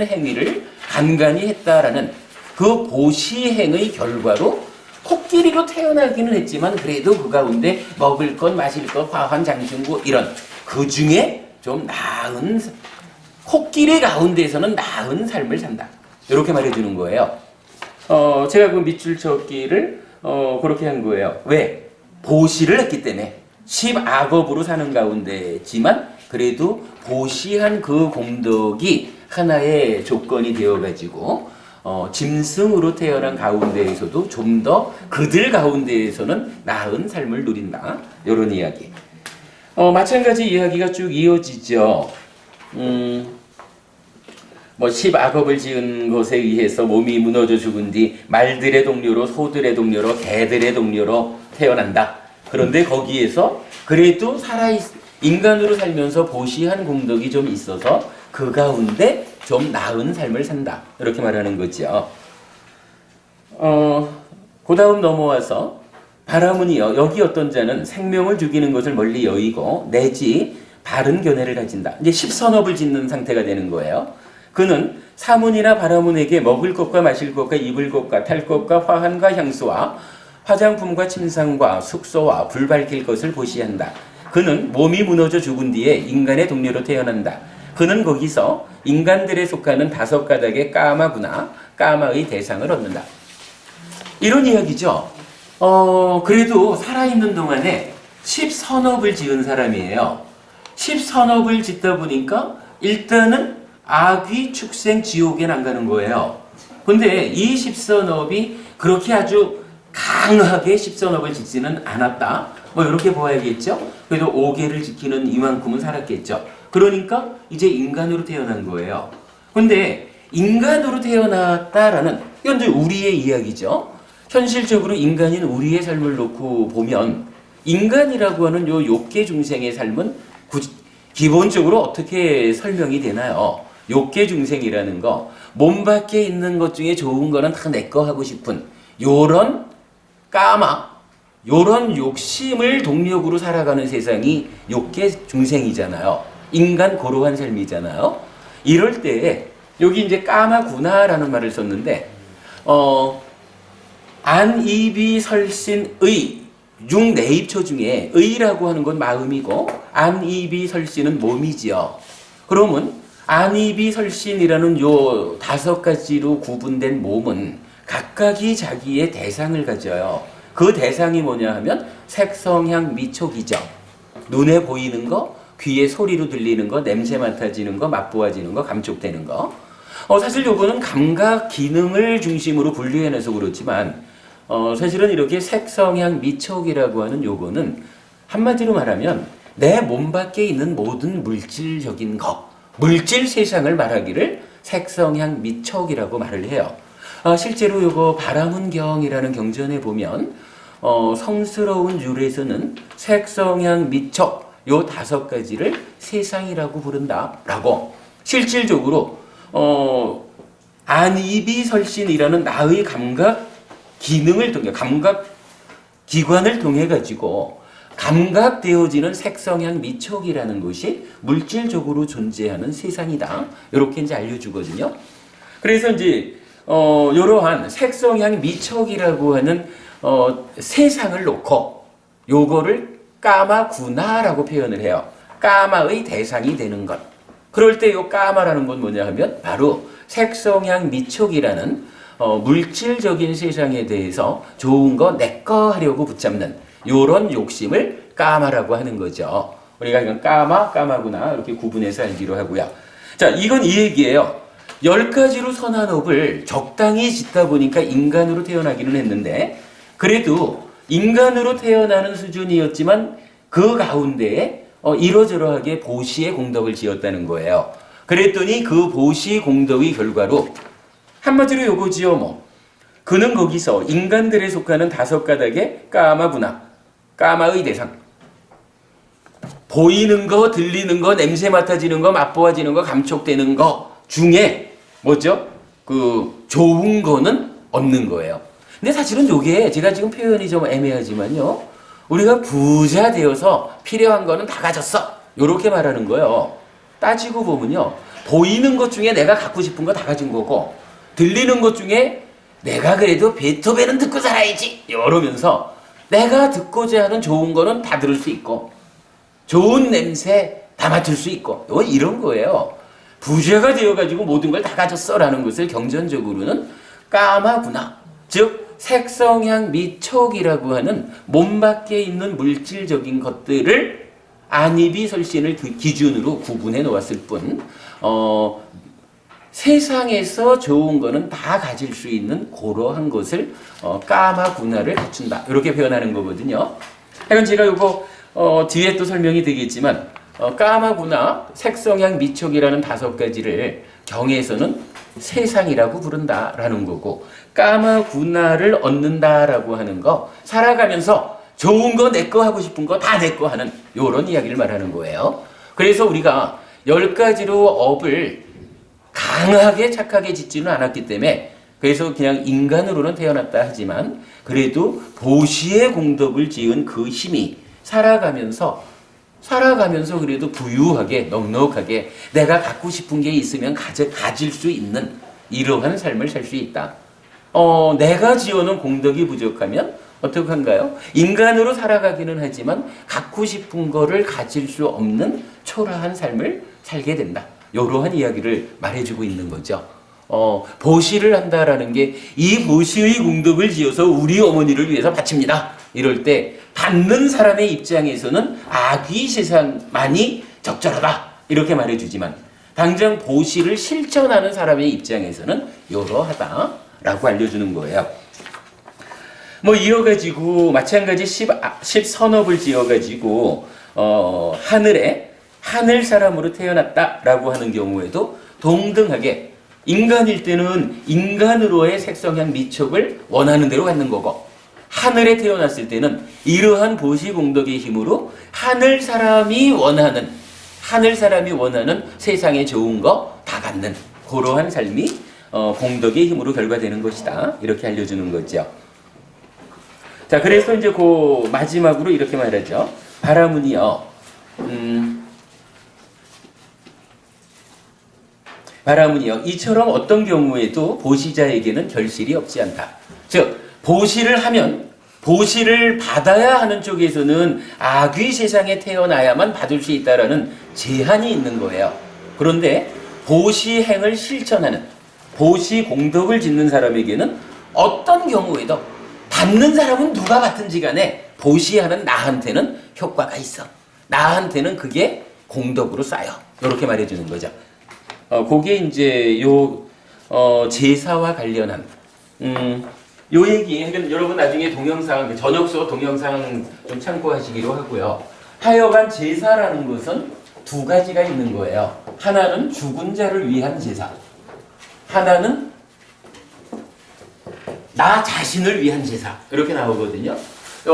A: 행위를 간간히 했다라는 그 보시행의 결과로 코끼리로 태어나기는 했지만 그래도 그 가운데 먹을 것, 마실 것, 화환, 장신구 이런 그 중에 좀 나은 코끼리 가운데에서는 나은 삶을 산다. 이렇게 말해주는 거예요. 제가 그 밑줄 쳤기를 그렇게 한 거예요. 왜? 보시를 했기 때문에 10악업으로 사는 가운데지만 그래도 보시한 그 공덕이 하나의 조건이 되어가지고 짐승으로 태어난 가운데에서도 좀 더 그들 가운데에서는 나은 삶을 누린다. 이런 이야기. 마찬가지 이야기가 쭉 이어지죠. 10악업을 지은 것에 의해서 몸이 무너져 죽은 뒤 말들의 동료로, 소들의 동료로, 개들의 동료로 태어난다. 그런데 거기에서 그래도 인간으로 살면서 보시한 공덕이 좀 있어서 그 가운데 좀 나은 삶을 산다. 이렇게 말하는 거죠. 그 다음 넘어와서 바라문이여, 여기 어떤 자는 생명을 죽이는 것을 멀리 여의고 내지 바른 견해를 가진다. 이제 10선업을 짓는 상태가 되는 거예요. 그는 사문이나 바라문에게 먹을 것과 마실 것과 입을 것과 탈 것과 화환과 향수와 화장품과 침상과 숙소와 불 밝힐 것을 보시한다. 그는 몸이 무너져 죽은 뒤에 인간의 동료로 태어난다. 그는 거기서 인간들에 속하는 5가닥의 까마구나 까마의 대상을 얻는다. 이런 이야기죠. 그래도 살아있는 동안에 10선업을 지은 사람이에요. 10선업을 짓다 보니까 일단은 악귀, 축생, 지옥엔 안 가는 거예요. 근데 이 10선업이 그렇게 아주 강하게 10선업을 짓지는 않았다. 뭐 이렇게 보아야겠죠. 그래도 5계를 지키는 이만큼은 살았겠죠. 그러니까 이제 인간으로 태어난 거예요. 근데 인간으로 태어났다라는 이건 이제 우리의 이야기죠. 현실적으로 인간인 우리의 삶을 놓고 보면 인간이라고 하는 요 욕계 중생의 삶은 기본적으로 어떻게 설명이 되나요? 욕계 중생이라는 거, 몸 밖에 있는 것 중에 좋은 거는 다 내 거 하고 싶은 요런 까마, 요런 욕심을 동력으로 살아가는 세상이 욕계 중생이잖아요. 인간 고로한 삶이잖아요. 이럴 때 여기 이제 까마구나라는 말을 썼는데 안이비설신의 육내입초 중에 의라고 하는 건 마음이고 안이비설신은 몸이지요. 그러면 안이비설신이라는 요 5가지로 구분된 몸은 각각이 자기의 대상을 가져요. 그 대상이 뭐냐 하면 색성향 미촉이죠. 눈에 보이는 거, 귀에 소리로 들리는 거, 냄새 맡아지는 거, 맛보아지는 거, 감촉되는 거. 사실 요거는 감각 기능을 중심으로 분류해내서 그렇지만 사실은 이렇게 색성향 미촉이라고 하는 요거는 한마디로 말하면 내 몸 밖에 있는 모든 물질적인 것, 물질 세상을 말하기를 색성향 미촉이라고 말을 해요. 실제로 요거 바라문경이라는 경전에 보면 성스러운 율에서는 색성향 미촉 요 5가지를 세상이라고 부른다라고 실질적으로 안이비설신이라는 나의 감각 기능을 통해 감각 기관을 통해 가지고 감각되어지는 색성향 미촉이라는 것이 물질적으로 존재하는 세상이다. 이렇게 이제 알려주거든요. 그래서 이제 이러한 색성향 미촉이라고 하는 세상을 놓고 요거를 까마구나라고 표현을 해요. 까마의 대상이 되는 것. 그럴 때 요 까마라는 건 뭐냐 하면 바로 색성향 미촉이라는 물질적인 세상에 대해서 좋은 거 내 거 하려고 붙잡는 요런 욕심을 까마라고 하는 거죠. 우리가 이건 까마구나 이렇게 구분해서 알기로 하고요. 자, 이건 이 얘기예요. 10가지로 선한 업을 적당히 짓다 보니까 인간으로 태어나기는 했는데 그래도 인간으로 태어나는 수준이었지만 그 가운데에 이러저러하게 보시의 공덕을 지었다는 거예요. 그랬더니 그 보시 공덕의 결과로 한마디로 요거지요 뭐. 그는 거기서 인간들에 속하는 5가닥의 까마구나, 까마의 대상. 보이는 거, 들리는 거, 냄새 맡아지는 거, 맛보아지는 거, 감촉되는 거 중에 뭐죠? 그 좋은 거는 없는 거예요. 근데 사실은 요게 제가 지금 표현이 좀 애매하지만요. 우리가 부자 되어서 필요한 거는 다 가졌어. 요렇게 말하는 거예요. 따지고 보면요. 보이는 것 중에 내가 갖고 싶은 거 다 가진 거고 들리는 것 중에 내가 그래도 베토벤은 듣고 살아야지 이러면서 내가 듣고자 하는 좋은 거는 다 들을 수 있고 좋은 냄새 다 맡을 수 있고 이런 거예요. 부자가 되어가지고 모든 걸 다 가졌어 라는 것을 경전적으로는 까마구나, 즉 색성향 미촉이라고 하는 몸 밖에 있는 물질적인 것들을 안이비설신을 기준으로 구분해 놓았을 뿐 세상에서 좋은 거는 다 가질 수 있는 그러한 것을 까마구나를 갖춘다. 이렇게 표현하는 거거든요. 하여간 제가 이거 뒤에 또 설명이 되겠지만 까마구나, 색성향 미촉이라는 5가지를 경에서는 세상이라고 부른다라는 거고 까마구나를 얻는다라고 하는 거 살아가면서 좋은 거 내 거 하고 싶은 거 다 내 거 하는 이런 이야기를 말하는 거예요. 그래서 우리가 10가지로 업을 강하게 착하게 짓지는 않았기 때문에 그래서 그냥 인간으로는 태어났다 하지만 그래도 보시의 공덕을 지은 그 힘이 살아가면서 그래도 부유하게 넉넉하게 내가 갖고 싶은 게 있으면 가질 수 있는 이러한 삶을 살 수 있다. 내가 지어놓은 공덕이 부족하면 어떻게 한가요? 인간으로 살아가기는 하지만 갖고 싶은 거를 가질 수 없는 초라한 삶을 살게 된다. 이러한 이야기를 말해주고 있는 거죠. 보시를 한다라는 게 이 보시의 공덕을 지어서 우리 어머니를 위해서 바칩니다. 이럴 때 받는 사람의 입장에서는 이 세상만이 적절하다 이렇게 말해주지만 당장 보시를 실천하는 사람의 입장에서는 이러하다라고 알려주는 거예요. 뭐 이어가지고 마찬가지 10선업을 지어가지고 하늘 사람으로 태어났다라고 하는 경우에도 동등하게 인간일 때는 인간으로의 색성향 미촉을 원하는 대로 갖는 거고, 하늘에 태어났을 때는 이러한 보시공덕의 힘으로 하늘 사람이 원하는 세상에 좋은 거 다 갖는 그러한 삶이 공덕의 힘으로 결과되는 것이다. 이렇게 알려주는 거죠. 자, 그래서 이제 그 마지막으로 이렇게 말하죠. 바라문이여, 이처럼 어떤 경우에도 보시자에게는 결실이 없지 않다. 즉, 보시를 받아야 하는 쪽에서는 악의 세상에 태어나야만 받을 수 있다라는 제한이 있는 거예요. 그런데 보시행을 실천하는, 보시 공덕을 짓는 사람에게는 어떤 경우에도 받는 사람은 누가 받든지 간에 보시하는 나한테는 효과가 있어. 나한테는 그게 공덕으로 쌓여. 이렇게 말해주는 거죠. 그게 이제 제사와 관련한 요 얘기, 그러니까 여러분 나중에 동영상, 전역서 동영상 좀 참고하시기로 하고요. 하여간 제사라는 것은 두 가지가 있는 거예요. 하나는 죽은 자를 위한 제사, 하나는 나 자신을 위한 제사. 이렇게 나오거든요.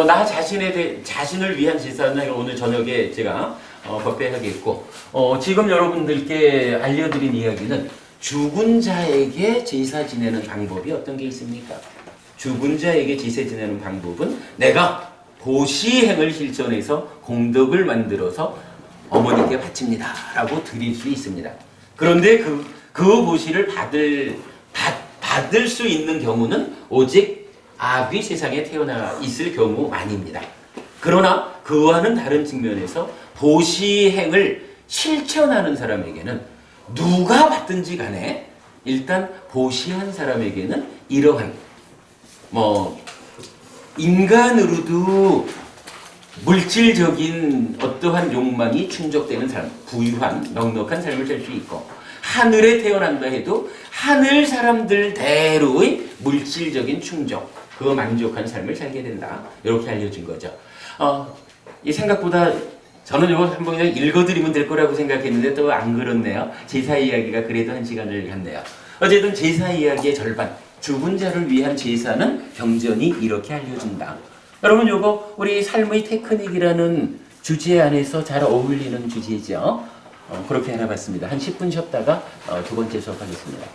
A: 나 자신을 위한 제사는 오늘 저녁에 제가 법회하겠고, 지금 여러분들께 알려드린 이야기는 죽은 자에게 제사 지내는 방법이 어떤 게 있습니까? 죽은 자에게 제사 지내는 방법은 내가 보시행을 실천해서 공덕을 만들어서 어머니께 바칩니다 라고 드릴 수 있습니다. 그런데 그 보시를 받을 수 있는 경우는 오직 악의 세상에 태어나 있을 경우만입니다. 그러나 그와는 다른 측면에서 보시행을 실천하는 사람에게는 누가 받든지 간에 일단 보시한 사람에게는 이러한 인간으로도 물질적인 어떠한 욕망이 충족되는 삶, 부유한 넉넉한 삶을 살 수 있고, 하늘에 태어난다 해도 하늘 사람들대로의 물질적인 충족, 그 만족한 삶을 살게 된다. 이렇게 알려준 거죠. 이 생각보다 저는 이거 한번 그냥 읽어드리면 될 거라고 생각했는데 또 안 그렇네요. 제사 이야기가 그래도 한 시간을 갔네요. 어쨌든 제사 이야기의 절반, 죽은 자를 위한 제사는 경전이 이렇게 알려준다. 여러분 요거 우리 삶의 테크닉이라는 주제 안에서 잘 어울리는 주제죠. 그렇게 해놔봤습니다. 한 10분 쉬었다가 두 번째 수업하겠습니다.